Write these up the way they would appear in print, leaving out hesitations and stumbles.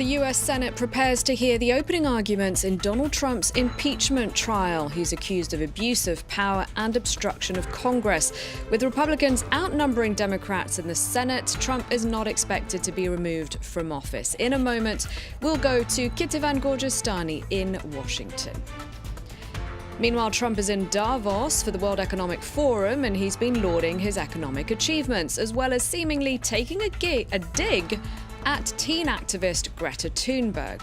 The U.S. Senate prepares to hear the opening arguments in Donald Trump's impeachment trial. He's accused of abuse of power and obstruction of Congress. With Republicans outnumbering Democrats in the Senate, Trump is not expected to be removed from office. In a moment, we'll go to Kitivan Gorjestani in Washington. Meanwhile, Trump is in Davos for the World Economic Forum, and he's been lauding his economic achievements, as well as seemingly taking a dig at teen activist Greta Thunberg.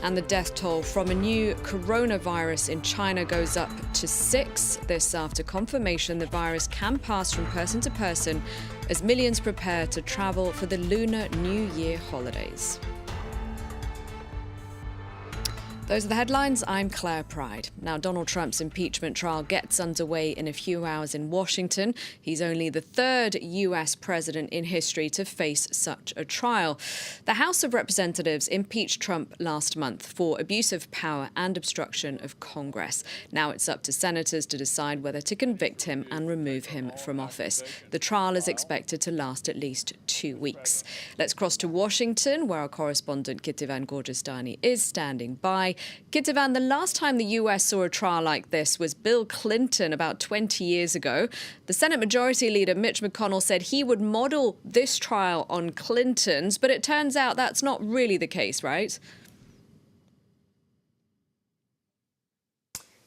And the death toll from a new coronavirus in China goes up to 6. This after confirmation the virus can pass from person to person as millions prepare to travel for the Lunar New Year holidays. Those are the headlines. I'm Claire Pride. Now, Donald Trump's impeachment trial gets underway in a few hours in Washington. He's only the third U.S. president in history to face such a trial. The House of Representatives impeached Trump last month for abuse of power and obstruction of Congress. Now it's up to senators to decide whether to convict him and remove him from office. The trial is expected to last at least 2 weeks. Let's cross to Washington, where our correspondent Kitivan Gorjestani is standing by. Kitivan, the last time the U.S. saw a trial like this was Bill Clinton about 20 years ago. The Senate Majority Leader Mitch McConnell said he would model this trial on Clinton's, but it turns out that's not really the case, right?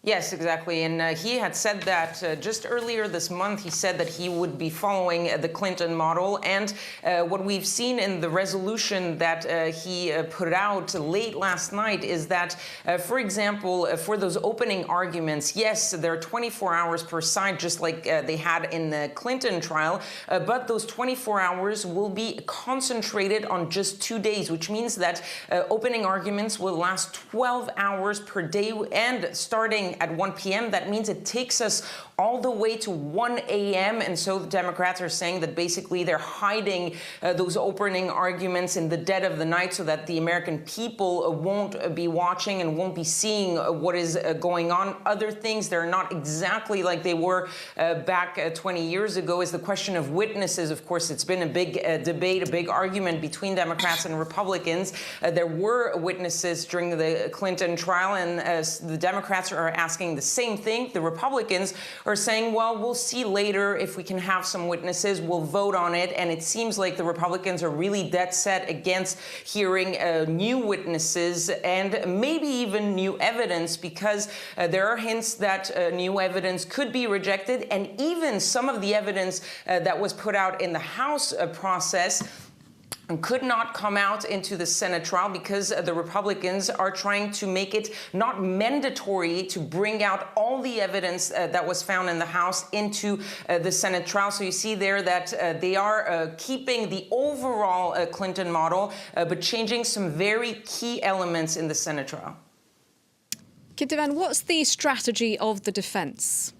Yes, exactly. And he had said that just earlier this month, he said that he would be following the Clinton model. And what we've seen in the resolution that he put out late last night is that, for example, for those opening arguments, yes, there are 24 hours per side, just like they had in the Clinton trial. But those 24 hours will be concentrated on just 2 days, which means that opening arguments will last 12 hours per day and starting at 1 p.m. That means it takes us all the way to 1 a.m. And so the Democrats are saying that basically they're hiding those opening arguments in the dead of the night so that the American people won't be watching and won't be seeing what is going on. Other things that are not exactly like they were back 20 years ago is the question of witnesses. Of course, it's been a big debate, a big argument between Democrats and Republicans. There were witnesses during the Clinton trial, and the Democrats are asking the same thing. The Republicans are saying, well, we'll see later if we can have some witnesses, we'll vote on it. And it seems like the Republicans are really dead set against hearing new witnesses and maybe even new evidence, because there are hints that new evidence could be rejected. And even some of the evidence that was put out in the House process could not come out into the Senate trial because the Republicans are trying to make it not mandatory to bring out all the evidence that was found in the House into the Senate trial. So you see there that they are keeping the overall Clinton model, but changing some very key elements in the Senate trial. Kitivan, what's the strategy of the defense?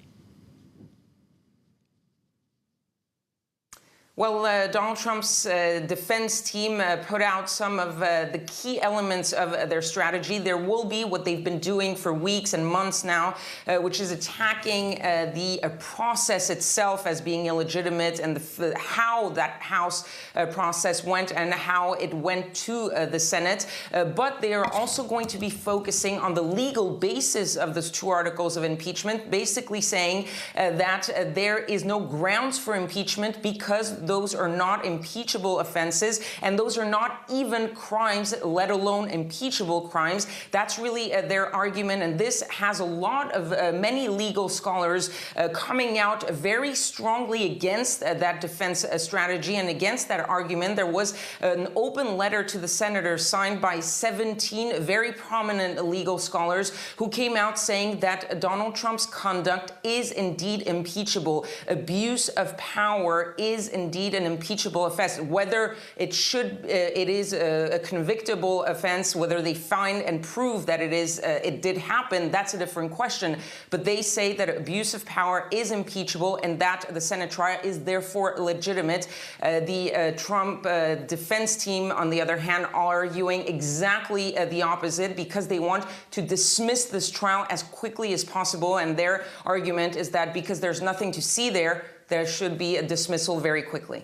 Well, Donald Trump's defense team put out some of the key elements of their strategy. There will be what they've been doing for weeks and months now, which is attacking the process itself as being illegitimate and how that House process went and how it went to the Senate. But they are also going to be focusing on the legal basis of those 2 articles of impeachment, basically saying that there is no grounds for impeachment because those are not impeachable offenses, and those are not even crimes, let alone impeachable crimes. That's really their argument, and this has a lot of many legal scholars coming out very strongly against that defense strategy and against that argument. There was an open letter to the senators signed by 17 very prominent legal scholars who came out saying that Donald Trump's conduct is indeed impeachable. Abuse of power is indeed an impeachable offense. Whether it is a convictable offense, whether they find and prove that it did happen, that's a different question. But they say that abuse of power is impeachable and that the Senate trial is therefore legitimate. The Trump defense team, on the other hand, are arguing exactly the opposite because they want to dismiss this trial as quickly as possible. And their argument is that because there's nothing to see there, there should be a dismissal very quickly.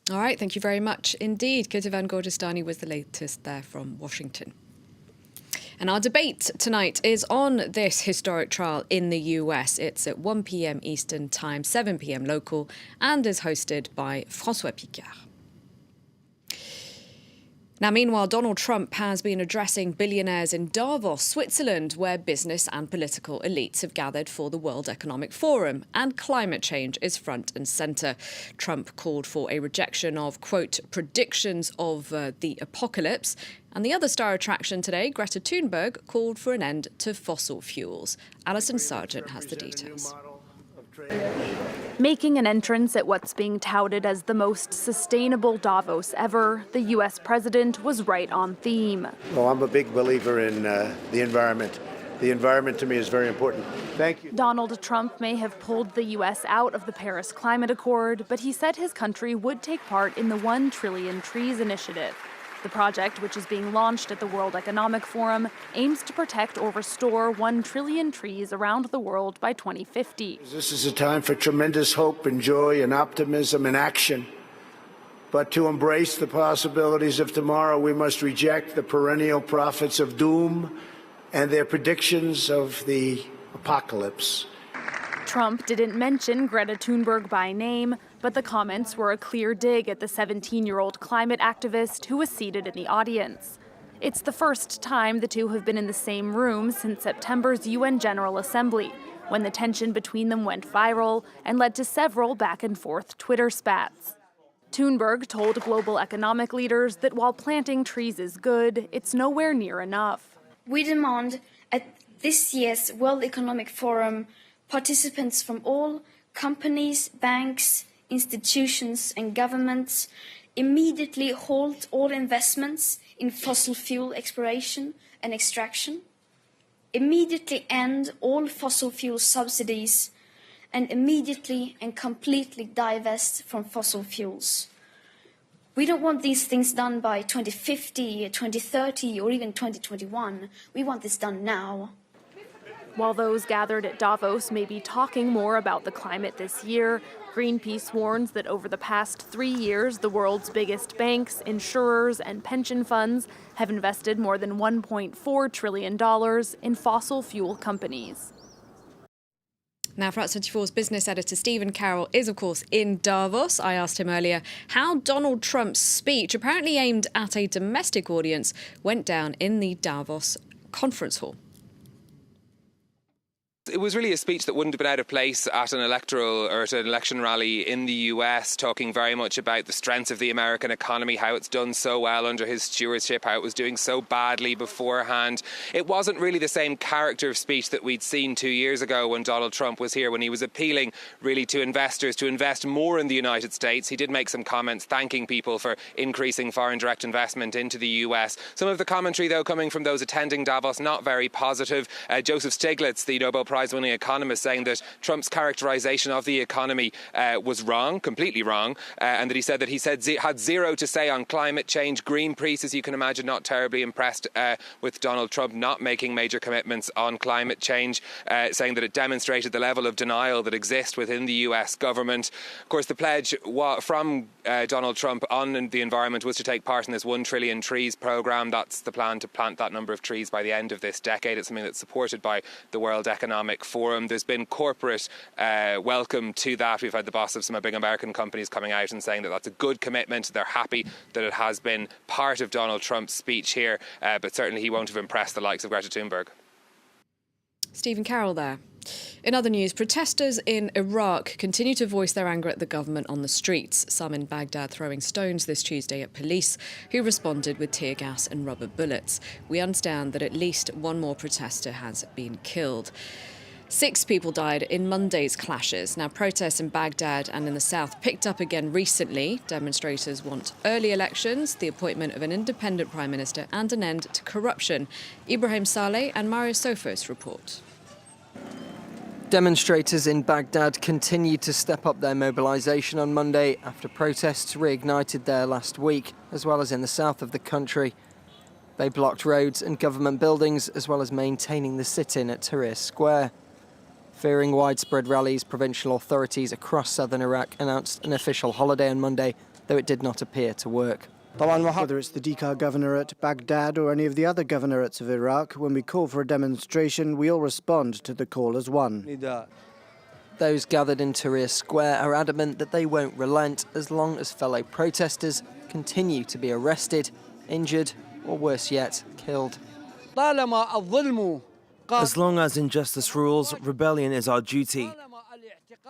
All right, thank you very much indeed. Kitavan Gordestani was the latest there from Washington. And our debate tonight is on this historic trial in the US. It's at 1 p.m. Eastern Time, 7 p.m. local, and is hosted by François Picard. Now, meanwhile, Donald Trump has been addressing billionaires in Davos, Switzerland, where business and political elites have gathered for the World Economic Forum, and climate change is front and centre. Trump called for a rejection of, quote, predictions of the apocalypse. And the other star attraction today, Greta Thunberg, called for an end to fossil fuels. Alison Sargent has the details. Making an entrance at what's being touted as the most sustainable Davos ever, the U.S. president was right on theme. Well, I'm a big believer in the environment. The environment to me is very important. Thank you. Donald Trump may have pulled the U.S. out of the Paris Climate Accord, but he said his country would take part in the 1 Trillion Trees initiative. The project, which is being launched at the World Economic Forum, aims to protect or restore 1 trillion trees around the world by 2050. This is a time for tremendous hope and joy and optimism and action. But to embrace the possibilities of tomorrow, we must reject the perennial prophets of doom and their predictions of the apocalypse. Trump didn't mention Greta Thunberg by name, but the comments were a clear dig at the 17-year-old climate activist who was seated in the audience. It's the first time the two have been in the same room since September's UN General Assembly, when the tension between them went viral and led to several back-and-forth Twitter spats. Thunberg told global economic leaders that while planting trees is good, it's nowhere near enough. We demand at this year's World Economic Forum participants from all companies, banks, institutions and governments immediately halt all investments in fossil fuel exploration and extraction, immediately end all fossil fuel subsidies, and immediately and completely divest from fossil fuels. We don't want these things done by 2050, 2030, or even 2021. We want this done now. While those gathered at Davos may be talking more about the climate this year, Greenpeace warns that over the past 3 years, the world's biggest banks, insurers, and pension funds have invested more than $1.4 trillion in fossil fuel companies. Now, France 24's business editor Stephen Carroll is, of course, in Davos. I asked him earlier how Donald Trump's speech, apparently aimed at a domestic audience, went down in the Davos conference hall. It was really a speech that wouldn't have been out of place at an electoral or at an election rally in the US, talking very much about the strengths of the American economy, how it's done so well under his stewardship, how it was doing so badly beforehand. It wasn't really the same character of speech that we'd seen 2 years ago when Donald Trump was here, when he was appealing really to investors to invest more in the United States. He did make some comments thanking people for increasing foreign direct investment into the US. Some of the commentary, though, coming from those attending Davos, not very positive. Joseph Stiglitz, the Nobel Prize-winning economist, saying that Trump's characterization of the economy was wrong, completely wrong, and that he said had zero to say on climate change. Greenpeace, as you can imagine, not terribly impressed with Donald Trump not making major commitments on climate change, saying that it demonstrated the level of denial that exists within the US government. Of course, the pledge from Donald Trump on the environment was to take part in this 1 trillion trees program. That's the plan, to plant that number of trees by the end of this decade. It's something that's supported by the World Economic Forum. There's been corporate welcome to that. We've had the boss of some big American companies coming out and saying that that's a good commitment. They're happy that it has been part of Donald Trump's speech here, but certainly he won't have impressed the likes of Greta Thunberg. Stephen Carroll there. In other news, protesters in Iraq continue to voice their anger at the government on the streets, some in Baghdad throwing stones this Tuesday at police, who responded with tear gas and rubber bullets. We understand that at least one more protester has been killed. 6 people died in Monday's clashes. Now, protests in Baghdad and in the south picked up again recently. Demonstrators want early elections, the appointment of an independent prime minister, and an end to corruption. Ibrahim Saleh and Mario Sofos report. Demonstrators in Baghdad continued to step up their mobilisation on Monday after protests reignited there last week, as well as in the south of the country. They blocked roads and government buildings, as well as maintaining the sit-in at Tahrir Square. Fearing widespread rallies, provincial authorities across southern Iraq announced an official holiday on Monday, though it did not appear to work. Whether it's the Dhaka governorate, Baghdad or any of the other governorates of Iraq, when we call for a demonstration, we all respond to the call as one. Those gathered in Tahrir Square are adamant that they won't relent as long as fellow protesters continue to be arrested, injured or worse yet, killed. As long as injustice rules, rebellion is our duty.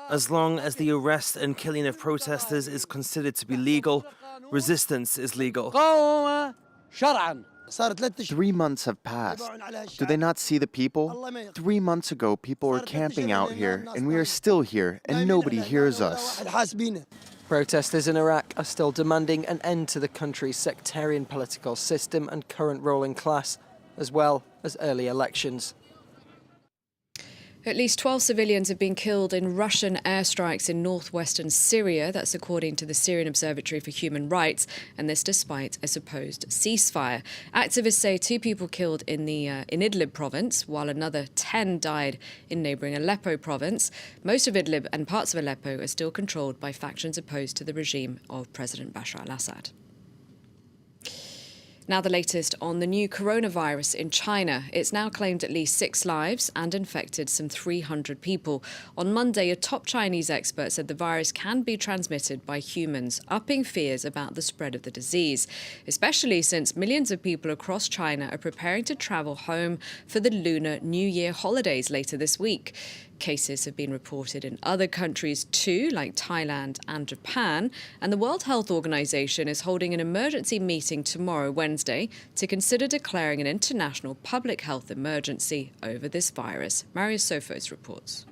As long as the arrest and killing of protesters is considered to be legal, resistance is legal. 3 months have passed. Do they not see the people? 3 months ago, people were camping out here, and we are still here, and nobody hears us. Protesters in Iraq are still demanding an end to the country's sectarian political system and current ruling class, as well as early elections. At least 12 civilians have been killed in Russian airstrikes in northwestern Syria. That's according to the Syrian Observatory for Human Rights, and this despite a supposed ceasefire. Activists say 2 people killed in Idlib province, while another 10 died in neighbouring Aleppo province. Most of Idlib and parts of Aleppo are still controlled by factions opposed to the regime of President Bashar al-Assad. Now the latest on the new coronavirus in China. It's now claimed at least 6 lives and infected some 300 people. On Monday, a top Chinese expert said the virus can be transmitted by humans, upping fears about the spread of the disease, especially since millions of people across China are preparing to travel home for the Lunar New Year holidays later this week. Cases have been reported in other countries too, like Thailand and Japan, and the World Health Organization is holding an emergency meeting tomorrow, Wednesday, to consider declaring an international public health emergency over this virus. Marius Sofos reports.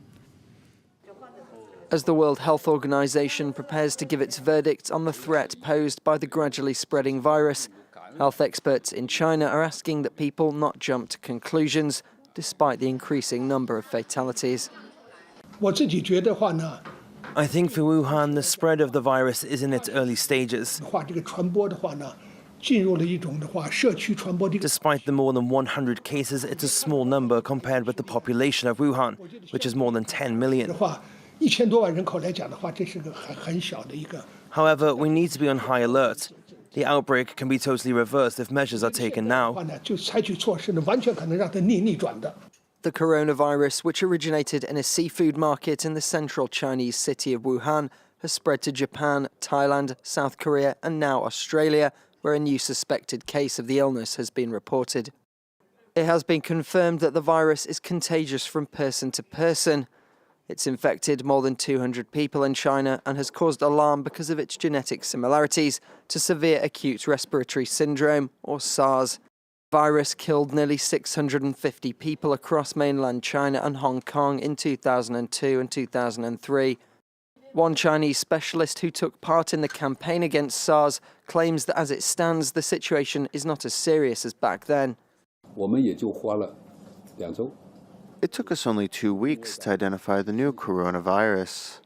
As the World Health Organization prepares to give its verdict on the threat posed by the gradually spreading virus, health experts in China are asking that people not jump to conclusions, despite the increasing number of fatalities. I think for Wuhan, the spread of the virus is in its early stages. Despite the more than 100 cases, it's a small number compared with the population of Wuhan, which is more than 10 million. However, we need to be on high alert. The outbreak can be totally reversed if measures are taken now. The coronavirus, which originated in a seafood market in the central Chinese city of Wuhan, has spread to Japan, Thailand, South Korea and now Australia, where a new suspected case of the illness has been reported. It has been confirmed that the virus is contagious from person to person. It's infected more than 200 people in China and has caused alarm because of its genetic similarities to severe acute respiratory syndrome, or SARS. The virus killed nearly 650 people across mainland China and Hong Kong in 2002 and 2003. One Chinese specialist who took part in the campaign against SARS claims that as it stands, the situation is not as serious as back then. It took us only 2 weeks to identify the new coronavirus.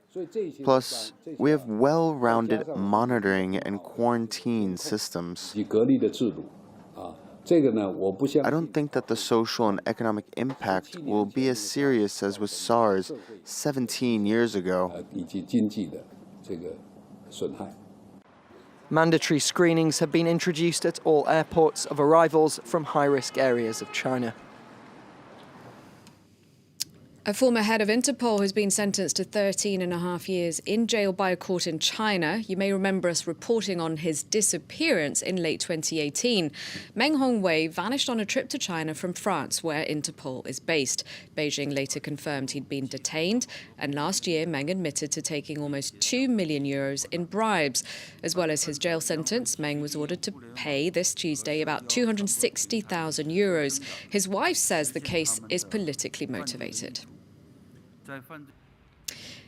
Plus, we have well-rounded monitoring and quarantine systems. I don't think that the social and economic impact will be as serious as with SARS 17 years ago. Mandatory screenings have been introduced at all airports of arrivals from high-risk areas of China. A former head of Interpol has been sentenced to 13.5 years in jail by a court in China. You may remember us reporting on his disappearance in late 2018. Meng Hongwei vanished on a trip to China from France, where Interpol is based. Beijing later confirmed he'd been detained, and last year Meng admitted to taking almost €2 million in bribes. As well as his jail sentence, Meng was ordered to pay this Tuesday about €260,000. His wife says the case is politically motivated.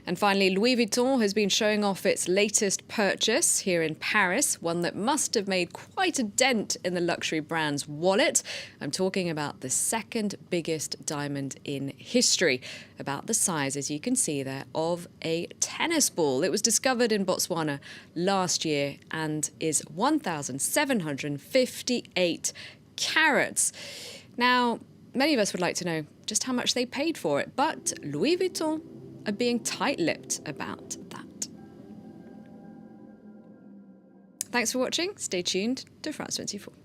And finally, Louis Vuitton has been showing off its latest purchase here in Paris, one that must have made quite a dent in the luxury brand's wallet. I'm talking about the second biggest diamond in history, about the size, as you can see there, of a tennis ball. It was discovered in Botswana last year and is 1,758 carats. Now, many of us would like to know just how much they paid for it, but Louis Vuitton are being tight-lipped about that. Thanks for watching. Stay tuned to France 24.